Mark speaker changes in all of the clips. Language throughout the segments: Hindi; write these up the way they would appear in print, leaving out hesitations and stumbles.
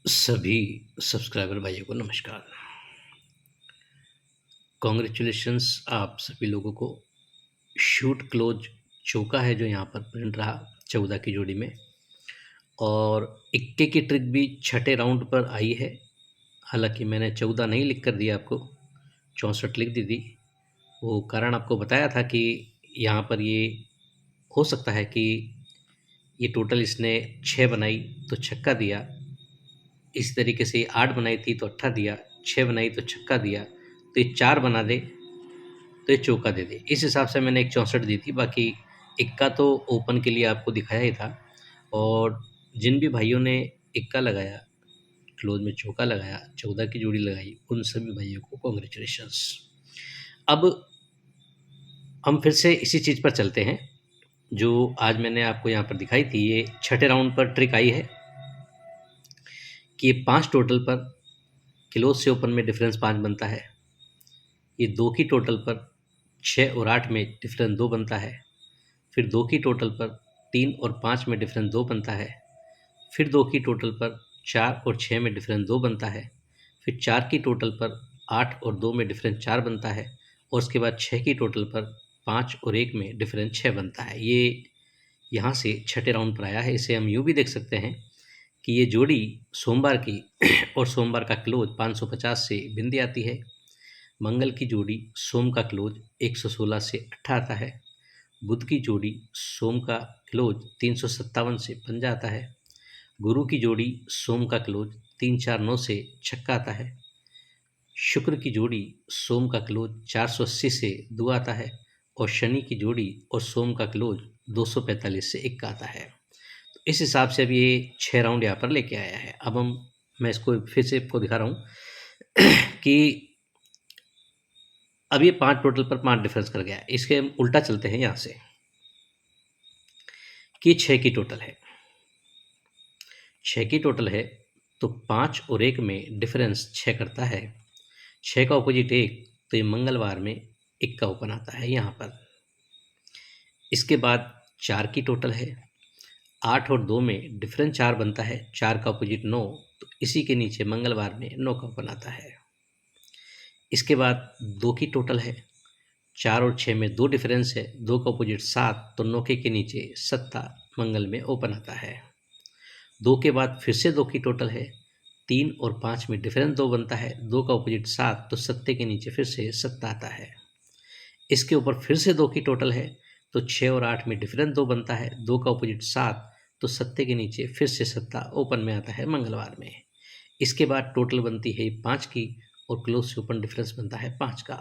Speaker 1: सभी सब्सक्राइबर भाइयों को नमस्कार। कॉन्ग्रेचुलेशंस आप सभी लोगों को। शूट क्लोज चौका है जो यहाँ पर प्रिंट रहा 14 की जोड़ी में, और इक्के की ट्रिक भी छठे राउंड पर आई है। हालांकि मैंने 14 नहीं लिख कर दिया, आपको 64 लिख दी थी। वो कारण आपको बताया था कि यहाँ पर ये हो सकता है कि ये टोटल इसने 6 बनाई तो छक्का दिया, इस तरीके से 8 बनाई थी तो अट्ठा दिया, 6 बनाई तो छक्का दिया, तो ये 4 बना दे तो ये चौका दे दे। इस हिसाब से मैंने एक 64 दी थी। बाकी इक्का तो ओपन के लिए आपको दिखाया ही था, और जिन भी भाइयों ने इक्का लगाया, क्लोज में चौका लगाया, 14 की जोड़ी लगाई, उन सभी भाइयों को कॉन्ग्रेचुलेशंस। अब हम फिर से इसी चीज़ पर चलते हैं जो आज मैंने आपको यहाँ पर दिखाई थी। ये छठे राउंड पर ट्रिक आई है कि 5 टोटल पर क्लोज से ओपन में डिफरेंस 5 बनता है। ये 2 की टोटल पर 6 और 8 में डिफरेंस 2 बनता है। फिर 2 की टोटल पर 3 और 5 में डिफरेंस 2 बनता है। फिर 2 की टोटल पर 4 और 6 में डिफरेंस 2 बनता है। फिर 4 की टोटल पर 8 और 2 में डिफरेंस 4 बनता है। और उसके बाद 6 की टोटल पर 5 और 1 में डिफरेंस 6 बनता है। ये यहाँ से छठे राउंड पर आया है। इसे हम यूँ भी देख सकते हैं कि ये जोड़ी सोमवार की और सोमवार का क्लोज 550 से बिंदी आती है। मंगल की जोड़ी सोम का क्लोज 116 से अट्ठा आता है। बुध की जोड़ी सोम का क्लोज 357 से पंजा आता है। गुरु की जोड़ी सोम का क्लोज 349 से छक्का आता है। शुक्र की जोड़ी सोम का क्लोज 480 से दुआ आता है। और शनि की जोड़ी और सोम का क्लोज 245 से इक्का आता है। तो इस हिसाब से अब ये 6 राउंड यहाँ पर लेके आया है। अब मैं इसको फिर से आपको दिखा रहा हूँ कि अब ये 5 टोटल पर 5 डिफरेंस कर गया। इसके हम उल्टा चलते हैं यहाँ से कि 6 की टोटल है। 6 की टोटल है तो 5 और 1 में डिफरेंस 6 करता है। 6 का ऑपोजिट 1, तो ये मंगलवार में 1 का ओपन आता है यहाँ पर। इसके बाद 4 की टोटल है। 8 और 2 में डिफरेंस 4 बनता है। 4 का ऑपोजिट 9, तो इसी के नीचे मंगलवार में 9 का ओपन आता है। इसके बाद 2 की टोटल है। 4 और 6 में 2 डिफरेंस है। 2 का ऑपोजिट 7, तो नौके के नीचे सत्ता मंगल में ओपन आता है। 2 के बाद फिर से 2 की टोटल है। 3 और 5 में डिफरेंस 2 बनता है। 2 का ऑपोजिट 7, तो सत्ते के नीचे फिर से सत्ता आता है। इसके ऊपर फिर से 2 की टोटल है, तो 6 और 8 में डिफरेंस 2 बनता है। 2 का ऑपोजिट 7, तो सत्ते के नीचे फिर से सत्ता ओपन में आता है मंगलवार में। इसके बाद टोटल बनती है 5 की, और क्लोज से ओपन डिफरेंस बनता है 5 का।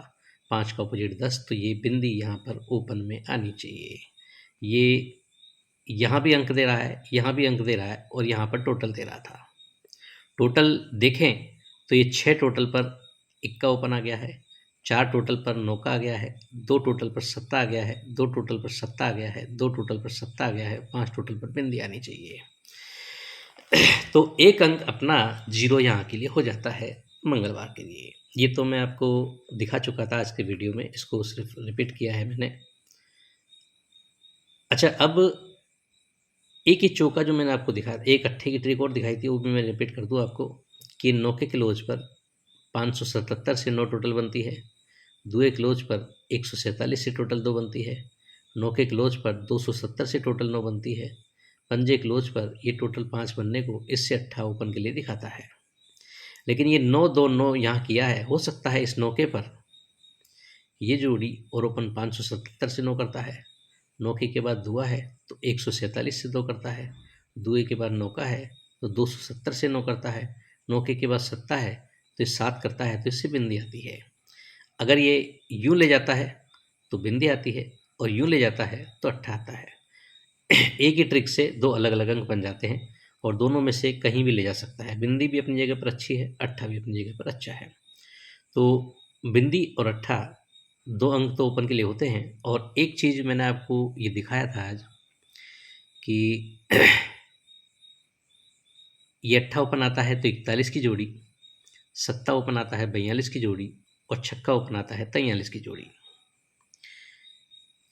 Speaker 1: 5 का ऑपोजिट 10, तो ये बिंदी यहाँ पर ओपन में आनी चाहिए। ये यहाँ भी अंक दे रहा है, यहाँ भी अंक दे रहा है, और यहाँ पर टोटल दे रहा था। टोटल देखें तो ये 6 टोटल पर इक्का ओपन आ गया है, 4 टोटल पर नौका आ गया है, 2 टोटल पर सत्ता आ गया है, 2 टोटल पर सत्ता आ गया है, 2 टोटल पर सत्ता आ गया है, 5 टोटल पर बिंदी आनी चाहिए। तो एक अंक अपना जीरो यहाँ के लिए हो जाता है मंगलवार के लिए। ये तो मैं आपको दिखा चुका था आज के वीडियो में, इसको सिर्फ रिपीट किया है मैंने। अच्छा, अब एक ही चौका जो मैंने आपको दिखाया, एक अट्ठे की ट्रिक और दिखाई थी, वो भी मैं रिपीट कर दूँ आपको कि नौके क्लोज पर 577 से 9 टोटल बनती है। दुए क्लोज पर 147 से टोटल 2 बनती है। नौके क्लोज पर 270 से टोटल 9 बनती है। पंजे क्लोज पर ये टोटल 5 बनने को इससे अट्ठा ओपन के लिए दिखाता है। लेकिन ये 9-2-9 यहाँ किया है, हो सकता है इस नौके पर ये जोड़ी और ओपन 577 से 9 करता है। नौके के बाद दुआ है तो 147 से 2 करता है। दुए के बाद नौका है तो 270 से 9 करता है। नौके के बाद सत्ता है तो ये 7 करता है, तो इससे बिंदी आती है। अगर ये यूँ ले जाता है तो बिंदी आती है, और यूँ ले जाता है तो अट्ठा आता है। एक ही ट्रिक से 2 अलग अलग अंक बन जाते हैं, और दोनों में से कहीं भी ले जा सकता है। बिंदी भी अपनी जगह पर अच्छी है, अट्ठा भी अपनी जगह पर अच्छा है। तो बिंदी और अट्ठा 2 अंक तो ओपन के लिए होते हैं। और एक चीज़ मैंने आपको ये दिखाया था आज कि ये अट्ठा ओपन आता है तो 41 की जोड़ी, सत्ता ओपन आता है 42 की जोड़ी, और छक्का ओपन आता है 43 की जोड़ी।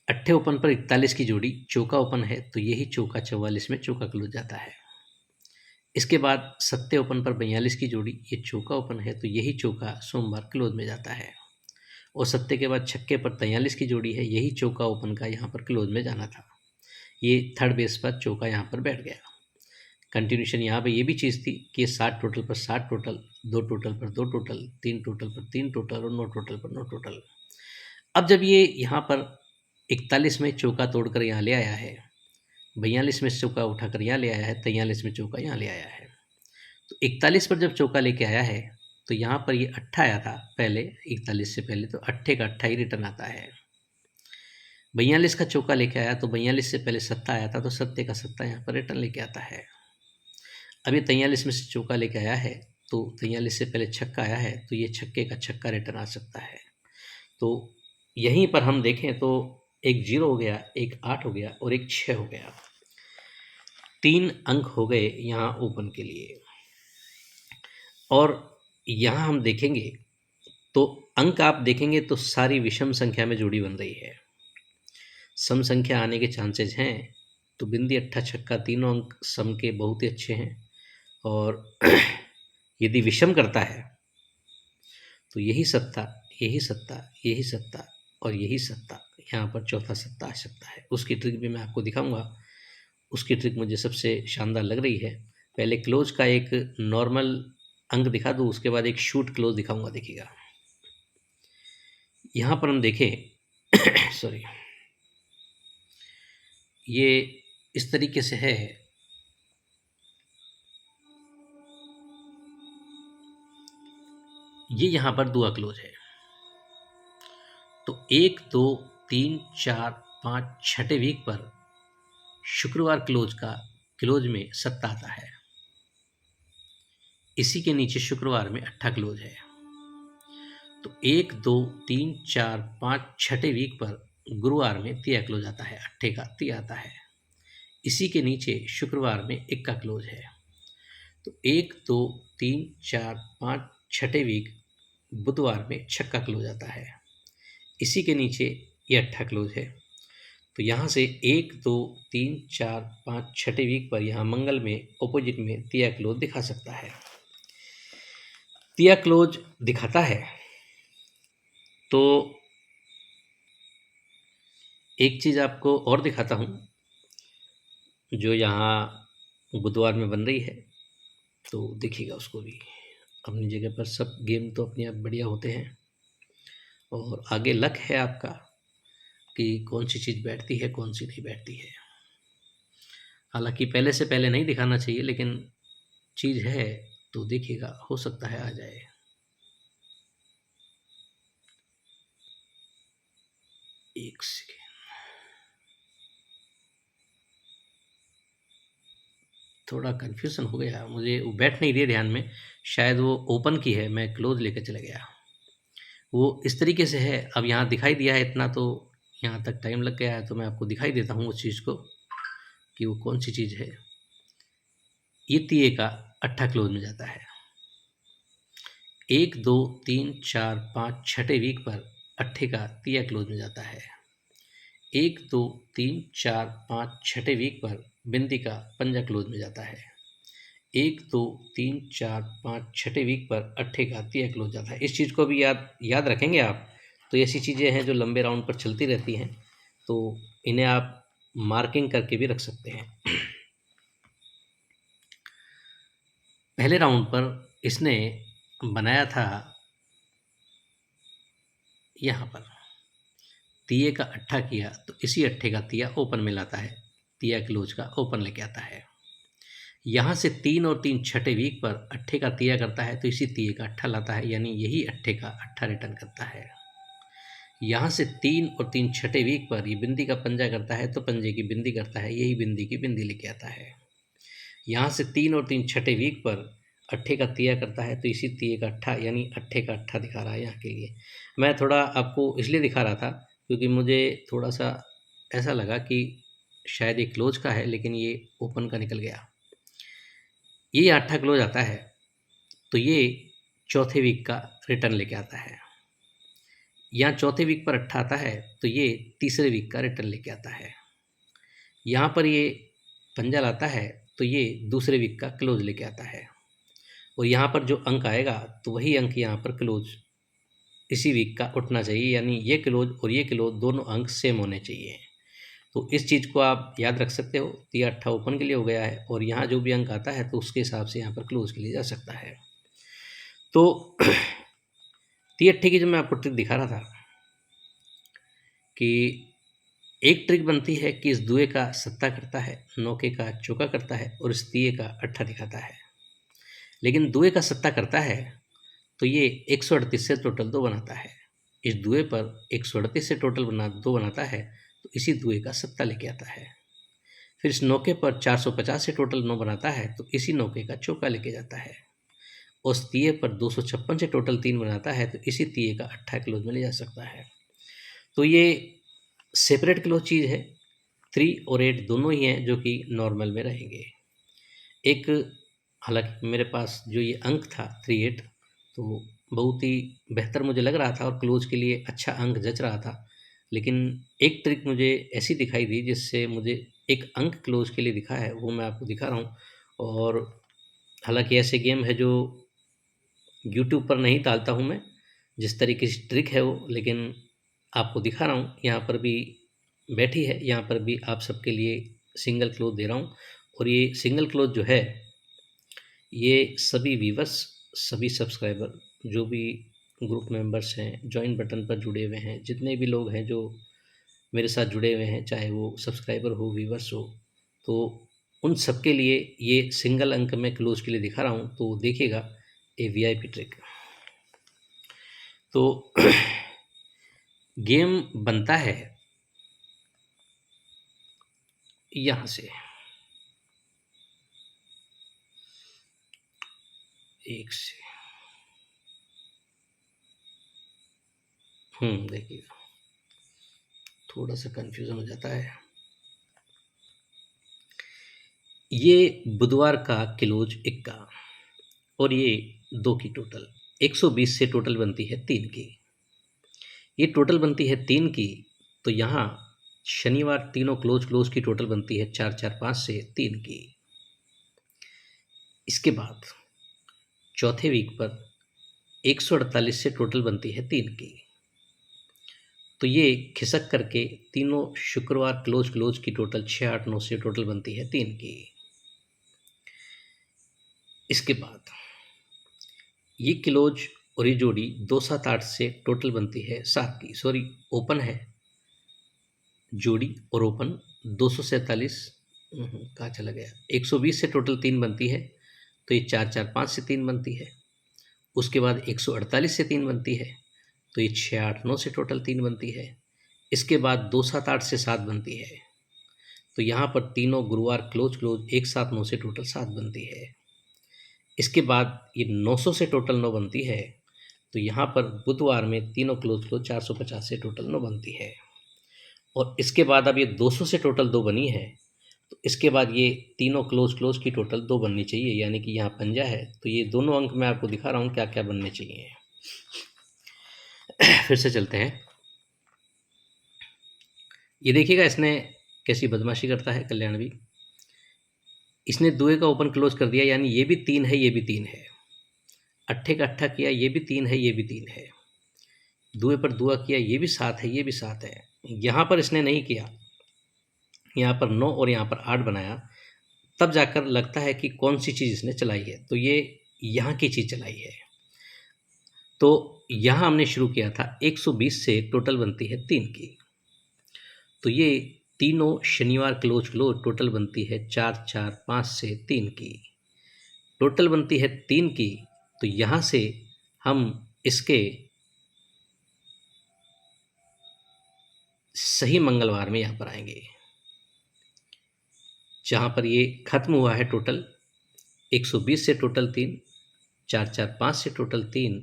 Speaker 1: अट्ठे ओपन पर 41 की जोड़ी, चौका ओपन है तो यही चौका 44 में चौका क्लोज जाता है। इसके बाद सत्ते ओपन पर 42 की जोड़ी, ये चौका ओपन है तो यही चौका सोमवार क्लोज में जाता है। और सत्ते के बाद छक्के पर 43 की जोड़ी है, यही चौका ओपन का यहाँ पर क्लोज में जाना था। ये थर्ड बेस पर चौका यहाँ पर बैठ गया। कंटिन्यूशन यहाँ पे ये भी चीज़ थी कि ये 60 टोटल पर 60 टोटल, 2 टोटल पर 2 टोटल, 3 टोटल पर 3 टोटल और 9 टोटल पर 9 टोटल। अब जब ये यहाँ पर 41 में चौका तोड़कर यहाँ ले आया है, 42 में चौका उठाकर यहाँ ले आया है, 43 में चौका यहाँ ले आया है, तो 41 पर जब चौका लेके आया है तो यहाँ पर ये अट्ठा आया था पहले, 41 से पहले, तो अट्ठे का अट्ठा ही रिटर्न आता है। 42 का चौका लेके आया तो 42 से पहले सत्ता आया था, तो सत्ते का सत्ता यहाँ पर रिटर्न लेके आता है। अब ये 43 में से चौका लेके आया है तो 43 से पहले छक्का आया है, तो ये छक्के का छक्का रिटर्न आ सकता है। तो यहीं पर हम देखें तो एक 0 हो गया, एक 8 हो गया और एक 6 हो गया। 3 अंक हो गए यहाँ ओपन के लिए। और यहाँ हम देखेंगे तो अंक आप देखेंगे तो सारी विषम संख्या में जोड़ी बन रही है। सम संख्या आने के चांसेस हैं, तो बिंदी अट्ठा छक्का तीनों अंक सम के बहुत ही अच्छे हैं। और यदि विषम करता है तो यही सत्ता, यही सत्ता, यही सत्ता और यही सत्ता, यहाँ पर चौथा सत्ता आ सकता है। उसकी ट्रिक भी मैं आपको दिखाऊंगा। उसकी ट्रिक मुझे सबसे शानदार लग रही है। पहले क्लोज का एक नॉर्मल अंक दिखा दूँ, उसके बाद एक शूट क्लोज दिखाऊंगा। देखिएगा यहाँ पर हम देखें सॉरी, ये इस तरीके से है। ये यहाँ पर दुआ क्लोज है, तो 1 2 3 4 5 छठे वीक पर शुक्रवार क्लोज का क्लोज में सत्ता आता है। इसी के नीचे शुक्रवार में अट्ठा क्लोज है, तो 1 2 3 4 5 छठे वीक पर गुरुवार में तिया क्लोज आता है, अट्ठे का तिया आता है। इसी के नीचे शुक्रवार में इक्का क्लोज है, तो 1 2 3 4 5 छठे वीक बुधवार में छक्का क्लोज आता है। इसी के नीचे ये अट्ठा क्लोज है, तो यहाँ से 1 2 3 4 5 छठे वीक पर यहाँ मंगल में ऑपोजिट में तिया क्लोज दिखा सकता है। तिया क्लोज दिखाता है तो एक चीज़ आपको और दिखाता हूँ जो यहाँ बुधवार में बन रही है, तो देखिएगा उसको भी। अपनी जगह पर सब गेम तो अपने आप बढ़िया होते हैं और आगे लक है आपका कि कौन सी चीज़ बैठती है, कौन सी नहीं बैठती है। हालांकि पहले से पहले नहीं दिखाना चाहिए, लेकिन चीज़ है तो देखिएगा, हो सकता है आ जाए। एक सेकेंड, थोड़ा कन्फ्यूज़न हो गया मुझे, वो बैठ नहीं रही ध्यान में। शायद वो ओपन की है, मैं क्लोज लेकर चला गया। वो इस तरीके से है। अब यहाँ दिखाई दिया है इतना, तो यहाँ तक टाइम लग गया है, तो मैं आपको दिखाई देता हूँ उस चीज़ को कि वो कौन सी चीज़ है। ये तिये का अट्ठा क्लोज में जाता है। 1 2 3 4 5 छठे वीक पर अट्ठे का तिया क्लोज में जाता है। 1 2 3 4 5 छठे वीक पर बिंदी का पंजा क्लोज में जाता है। 1 2 3 4 5 छठे वीक पर अट्ठे का तिया क्लोज जाता है। इस चीज़ को भी याद रखेंगे आप, तो ऐसी चीज़ें हैं जो लंबे राउंड पर चलती रहती हैं, तो इन्हें आप मार्किंग करके भी रख सकते हैं। पहले राउंड पर इसने बनाया था यहाँ पर तिये का अट्ठा किया, तो इसी अट्ठे का तिया ओपन में लाता है, तिया क्लोज का ओपन लेके आता है। यहाँ से 3 और 3 छठे वीक पर अट्ठे का तिया करता है, तो इसी तिये का अट्ठा लाता है, यानी यही अट्ठे का अट्ठा रिटर्न करता है। यहाँ से 3 और 3 छठे वीक पर ये बिंदी का पंजा करता है, तो पंजे की बिंदी करता है, यही बिंदी की बिंदी लेके आता है। यहाँ से 3 और 3 छठे वीक पर अट्ठे का तिया करता है, तो इसी तिये का अट्ठा, यानी अट्ठे का अट्ठा दिखा रहा है यहाँ के लिए। मैं थोड़ा आपको इसलिए दिखा रहा था क्योंकि मुझे थोड़ा सा ऐसा लगा कि शायद ये क्लोज का है, लेकिन ये ओपन का निकल गया। ये अट्ठा क्लोज आता है, तो ये चौथे वीक का रिटर्न लेके आता है। यहाँ चौथे वीक पर अट्ठा आता है, तो ये तीसरे वीक का रिटर्न लेके आता है। यहाँ पर ये पंजा लाता है, तो ये दूसरे वीक का क्लोज लेके आता है, और यहाँ पर जो अंक आएगा तो वही अंक यहाँ पर क्लोज इसी वीक का उठना चाहिए, यानी ये क्लोज और ये क्लोज दोनों अंक सेम होने चाहिए। तो इस चीज़ को आप याद रख सकते हो। तो ये 8 ओपन के लिए हो गया है, और यहाँ जो भी अंक आता है तो उसके हिसाब से यहाँ पर क्लोज के लिए जा सकता है। तो ती अट्ठे की जो मैं आपको ट्रिक दिखा रहा था कि एक ट्रिक बनती है कि इस दुए का सत्ता करता है, नौके का चौका करता है और इस तिये का अट्ठा दिखाता है। लेकिन दुए का सत्ता करता है तो ये 138 से टोटल 2 बनाता है। इस दुए पर 138 से टोटल 2 बनाता है तो इसी दुए का सत्ता लेके आता है। फिर इस नौके पर 450 से टोटल 9 बनाता है तो इसी नौके का चौका लेके जाता है। उस तिये पर 256 से टोटल 3 बनाता है तो इसी तिये का अट्ठा क्लोज में ले जा सकता है। तो ये सेपरेट क्लोज चीज़ है। 3 और 8 दोनों ही हैं जो कि नॉर्मल में रहेंगे। एक हालांकि मेरे पास जो ये अंक था 38 तो बहुत ही बेहतर मुझे लग रहा था और क्लोज के लिए अच्छा अंक जच रहा था, लेकिन एक ट्रिक मुझे ऐसी दिखाई दी जिससे मुझे एक अंक क्लोज के लिए दिखा है, वो मैं आपको दिखा रहा हूँ। और हालांकि ऐसे गेम है जो यूट्यूब पर नहीं डालता हूँ मैं, जिस तरीके से ट्रिक है वो, लेकिन आपको दिखा रहा हूँ। यहाँ पर भी बैठी है, यहाँ पर भी आप सबके लिए सिंगल क्लोज दे रहा हूँ। और ये सिंगल क्लोज जो है ये सभी व्यूवर्स, सभी सब्सक्राइबर, जो भी ग्रुप मेंबर्स हैं, जॉइन बटन पर जुड़े हुए हैं, जितने भी लोग हैं जो मेरे साथ जुड़े हुए हैं, चाहे वो सब्सक्राइबर हो, व्यूवर्स हो, तो उन सबके लिए ये सिंगल अंक में क्लोज के लिए दिखा रहा हूँ। तो देखिएगा ए वीआईपी ट्रिक। तो गेम बनता है यहाँ से, एक से, देखिएगा थोड़ा सा कंफ्यूजन हो जाता है। ये बुधवार का क्लोज इक्का और ये 2 की टोटल 120 से टोटल बनती है 3 की। ये टोटल बनती है 3 की, तो यहाँ शनिवार तीनों क्लोज की टोटल बनती है 4 4 5 से 3 की। इसके बाद चौथे वीक पर 148 से टोटल बनती है 3 की। तो ये खिसक करके तीनों शुक्रवार क्लोज की टोटल 6 8 9 से टोटल बनती है 3 की। इसके बाद ये क्लोज और ये जोड़ी 2 7 8 से टोटल बनती है 7 की। सॉरी, ओपन है जोड़ी और ओपन 247, कहाँ चला गया, 120 से टोटल 3 बनती है, तो ये 4 4 5 से 3 बनती है। उसके बाद 148 से 3 बनती है, तो ये 6 8 9 से टोटल 3 बनती है। इसके बाद 2 7 8 से 7 बनती है, तो यहाँ पर तीनों गुरुवार क्लोज 1 7 9 से टोटल 7 बनती है। इसके बाद ये 900 से टोटल 9 बनती है, तो यहाँ पर बुधवार में तीनों क्लोज 450 से टोटल 9 बनती है। और इसके बाद अब ये 200 से टोटल 2 बनी है, तो इसके बाद ये तीनों क्लोज की टोटल 2 बननी चाहिए, यानी कि यहाँ पंजा है। तो ये दोनों अंक मैं आपको दिखा रहा हूँ क्या क्या बनने चाहिए। फिर से चलते हैं। ये देखिएगा इसने कैसी बदमाशी करता है कल्याण भी। इसने दुए का ओपन क्लोज कर दिया, यानी ये भी 3 है, ये भी 3 है। अट्ठे का अट्ठा किया, ये भी 3 है, ये भी 3 है। दुए पर दुआ किया, ये भी 7 है, ये भी 7 है। यहाँ पर इसने नहीं किया, यहाँ पर 9 और यहाँ पर 8 बनाया, तब जाकर लगता है कि कौन सी चीज़ इसने चलाई है। तो ये यहाँ की चीज़ चलाई है। तो यहाँ हमने शुरू किया था 120 से टोटल बनती है 3 की, तो ये तीनों शनिवार क्लोज टोटल बनती है 4 4 5 से 3 की। टोटल बनती है 3 की, तो यहाँ से हम इसके सही मंगलवार में यहाँ पर आएंगे, जहाँ पर ये खत्म हुआ है टोटल 120 से टोटल 3, 4 4 5 से टोटल 3,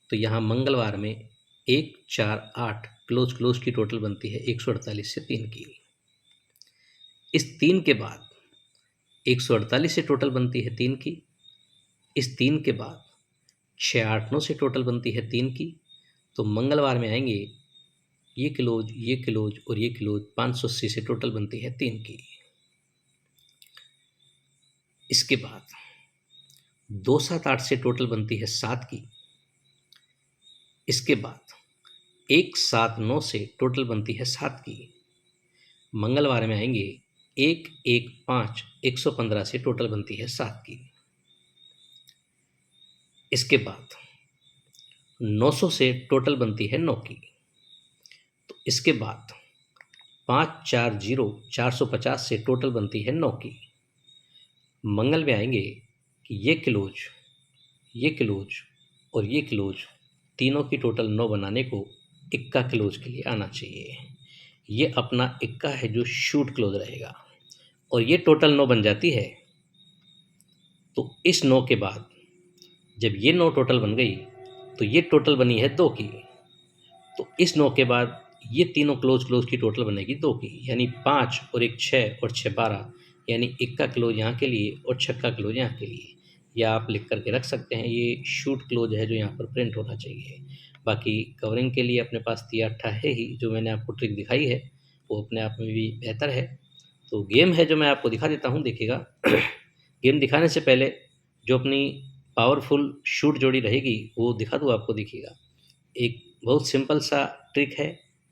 Speaker 1: तो यहाँ मंगलवार में 1 4 8 क्लोज की टोटल बनती है 148 से 3 की। इस 3 के बाद 148 से टोटल बनती है 3 की। इस 3 के बाद 6 8 9 से टोटल बनती है 3 की। तो मंगलवार में आएंगे ये क्लोज और ये क्लोज 580 से टोटल बनती है 3 की। इसके बाद 2 7 8 से टोटल बनती है 7 की। इसके बाद 1 7 9 से टोटल बनती है 7 की। मंगलवार में आएंगे 1 1 5 115 से टोटल बनती है 7 की। इसके बाद 900 से टोटल बनती है 9 की। तो इसके बाद 5 4 0 450 से टोटल बनती है 9 की। मंगल में आएंगे कि ये क्लोज और ये क्लोज तीनों की टोटल 9 बनाने को इक्का क्लोज के लिए आना चाहिए। ये अपना इक्का है जो शूट क्लोज रहेगा और ये टोटल 9 बन जाती है। तो इस 9 के बाद जब ये 9 टोटल बन गई तो ये टोटल बनी है 2 की। तो इस 9 के बाद ये तीनों क्लोज की टोटल बनेगी 2 की, यानी 5 और 1 6 और 6 12, यानी इक्का क्लोज यहाँ के लिए और छक्का क्लोज यहाँ के लिए। या आप लिख करके रख सकते हैं, ये शूट क्लोज है जो यहाँ पर प्रिंट होना चाहिए। बाकी कवरिंग के लिए अपने पास तिया अट्ठा है ही, जो मैंने आपको ट्रिक दिखाई है वो अपने आप में भी बेहतर है। तो गेम है जो मैं आपको दिखा देता हूँ, देखिएगा। गेम दिखाने से पहले जो अपनी पावरफुल शूट जोड़ी रहेगी वो दिखा दूँ आपको, देखिएगा। एक बहुत सिंपल सा ट्रिक है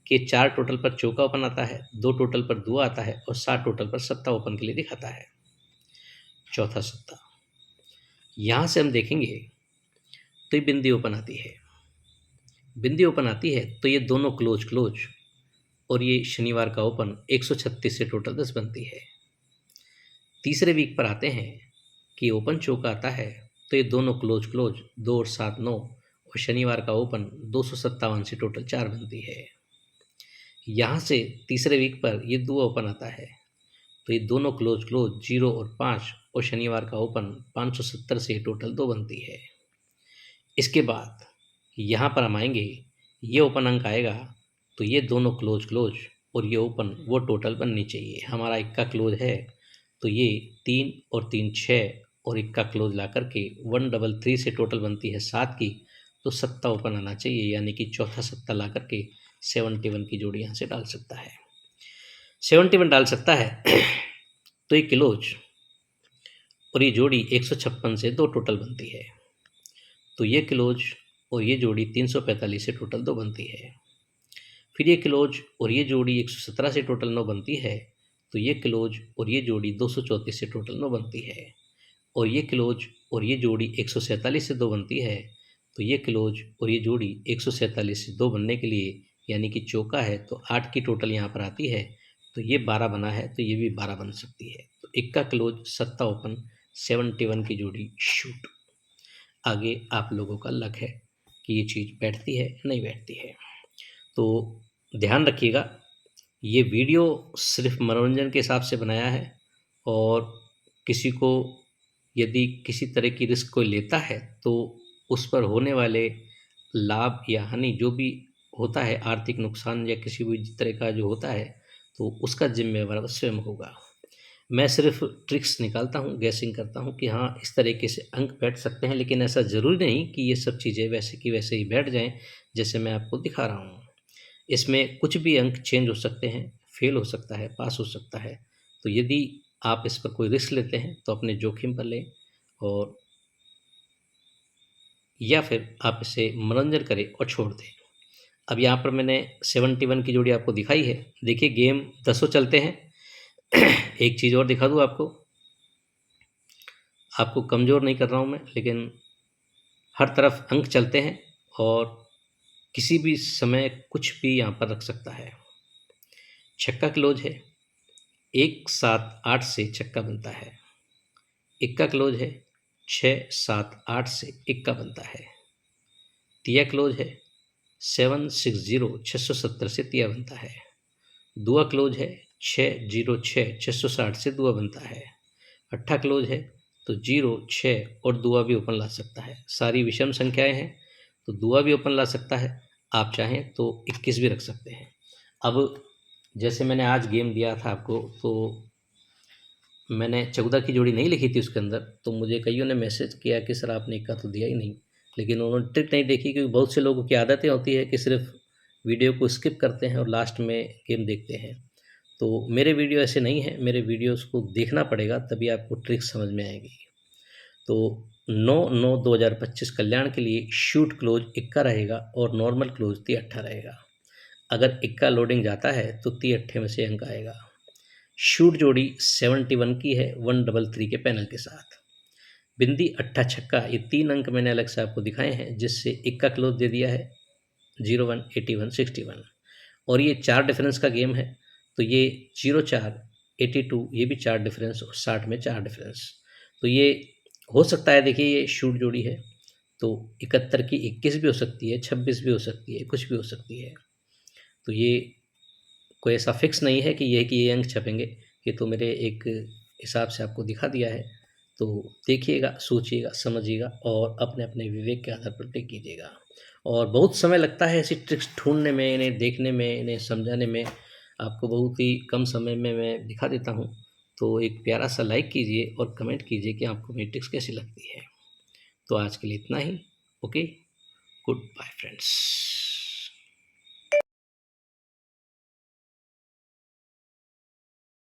Speaker 1: कि 4 टोटल पर चौका ओपन आता है, 2 टोटल पर दुआ आता है और 7 टोटल पर सत्ता ओपन के लिए दिखाता है। चौथा सत्ता यहाँ से हम देखेंगे तो ये बिंदी ओपन आती है। बिंदी ओपन आती है तो ये दोनों क्लोज और ये शनिवार का ओपन 136 से टोटल 10 बनती है। तीसरे वीक पर आते हैं कि ओपन चौका आता है तो ये दोनों क्लोज 2 और 7 9 और शनिवार का ओपन 257 से टोटल 4 बनती है। यहाँ से तीसरे वीक पर ये दुआ ओपन आता है तो ये दोनों क्लोज 0 और 5 और शनिवार का ओपन 570 से टोटल 2 बनती है। इसके बाद यहाँ पर हम आएंगे, ये ओपन अंक आएगा तो ये दोनों क्लोज और ये ओपन वो टोटल बननी चाहिए। हमारा इक्का क्लोज है तो ये 3 और 3 6 और इक्का क्लोज ला करके 133 से टोटल बनती है 7 की। तो सत्ता ओपन आना चाहिए, यानी कि चौथा सत्ता ला करके 71 की जोड़ी यहाँ से डाल सकता है, 71 डाल सकता है। तो ये क्लोज और ये जोड़ी 156 से 2 टोटल बनती है। तो ये क्लोज और ये जोड़ी 345 से टोटल 2 बनती है। फिर ये क्लोज और ये जोड़ी 117 से टोटल 9 बनती है। तो ये क्लोज और ये जोड़ी 234 से टोटल 9 बनती है। और ये क्लोज और ये जोड़ी 147 से 2 बनती है। तो ये क्लोज और ये जोड़ी 147 से 2 बनने के लिए, यानी कि चौका है तो 8 की टोटल यहाँ पर आती है। तो ये 12 बना है तो ये भी 12 बन सकती है। तो इक्का क्लोज, सत्ता ओपन, 71 की जोड़ी शूट। आगे आप लोगों का लक है कि ये चीज़ बैठती है नहीं बैठती है। तो ध्यान रखिएगा, ये वीडियो सिर्फ मनोरंजन के हिसाब से बनाया है और किसी को यदि किसी तरह की रिस्क कोई लेता है तो उस पर होने वाले लाभ या हानि जो भी होता है, आर्थिक नुकसान या किसी भी तरह का जो होता है, तो उसका जिम्मेवार स्वयं होगा। मैं सिर्फ ट्रिक्स निकालता हूँ, गैसिंग करता हूँ कि हाँ इस तरीके से अंक बैठ सकते हैं, लेकिन ऐसा ज़रूरी नहीं कि ये सब चीज़ें वैसे की वैसे ही बैठ जाएं जैसे मैं आपको दिखा रहा हूँ। इसमें कुछ भी अंक चेंज हो सकते हैं, फेल हो सकता है, पास हो सकता है। तो यदि आप इस पर कोई रिस्क लेते हैं तो अपने जोखिम पर लें, और या फिर आप इसे मनोरंजन करें और छोड़ दें। अब यहाँ पर मैंने 71 की जोड़ी आपको दिखाई है। देखिए गेम 10 चलते हैं। एक चीज़ और दिखा दूँ आपको, आपको कमज़ोर नहीं कर रहा हूँ मैं, लेकिन हर तरफ अंक चलते हैं और किसी भी समय कुछ भी यहाँ पर रख सकता है। छक्का क्लोज है, 1 7 8 से छक्का बनता है। इक्का क्लोज है, 6 7 8 से इक्का बनता है। तिया क्लोज है, 7 6 0 670 से तिया बनता है। दुआ क्लोज है, 6 0 6 660 से दुआ बनता है। अट्ठा क्लोज है तो 0 6 और दुआ भी ओपन ला सकता है। सारी विषम संख्याएं हैं तो दुआ भी ओपन ला सकता है। आप चाहें तो 21 भी रख सकते हैं। अब जैसे मैंने आज गेम दिया था आपको, तो मैंने 14 की जोड़ी नहीं लिखी थी उसके अंदर, तो मुझे कईयों ने मैसेज किया कि सर आपने इक्का तो दिया ही नहीं। लेकिन उन्होंने ट्रिक नहीं देखी, क्योंकि बहुत से लोगों की आदतें होती है कि सिर्फ वीडियो को स्किप करते हैं और लास्ट में गेम देखते हैं। तो मेरे वीडियो ऐसे नहीं हैं, मेरे वीडियोस को देखना पड़ेगा तभी आपको ट्रिक समझ में आएगी। तो 9/9/2025 कल्याण के लिए शूट क्लोज इक्का रहेगा और नॉर्मल क्लोज 3/8 रहेगा। अगर इक्का लोडिंग जाता है तो 3/8 में से अंक आएगा। शूट जोड़ी 71 की है 133 के पैनल के साथ। बिंदी अट्ठा छक्का, ये 3 अंक मैंने अलग से आपको दिखाए हैं, जिससे इक्का क्लोज दे दिया है 01, 81, 61 और ये 4 डिफरेंस का गेम है। तो ये 04, 82 ये भी 4 डिफरेंस और 60 में 4 डिफरेंस। तो ये हो सकता है, देखिए ये शूट जोड़ी है तो 71 की 21 भी हो सकती है, 26 भी हो सकती है, कुछ भी हो सकती है। तो ये कोई ऐसा फिक्स नहीं है कि ये अंक छपेंगे। ये तो मेरे एक हिसाब से आपको दिखा दिया है। तो देखिएगा, सोचिएगा, समझिएगा और अपने-अपने विवेक के आधार पर टिक कीजिएगा। और बहुत समय लगता है ऐसी ट्रिक्स ढूँढने में, इन्हें देखने में, इन्हें समझाने में। आपको बहुत ही कम समय में मैं दिखा देता हूँ। तो एक प्यारा-सा लाइक कीजिए और कमेंट कीजिए कि आपको मेरी ट्रिक्स कैसी लगती है। तो आज के लिए इतना ही। Okay, goodbye friends.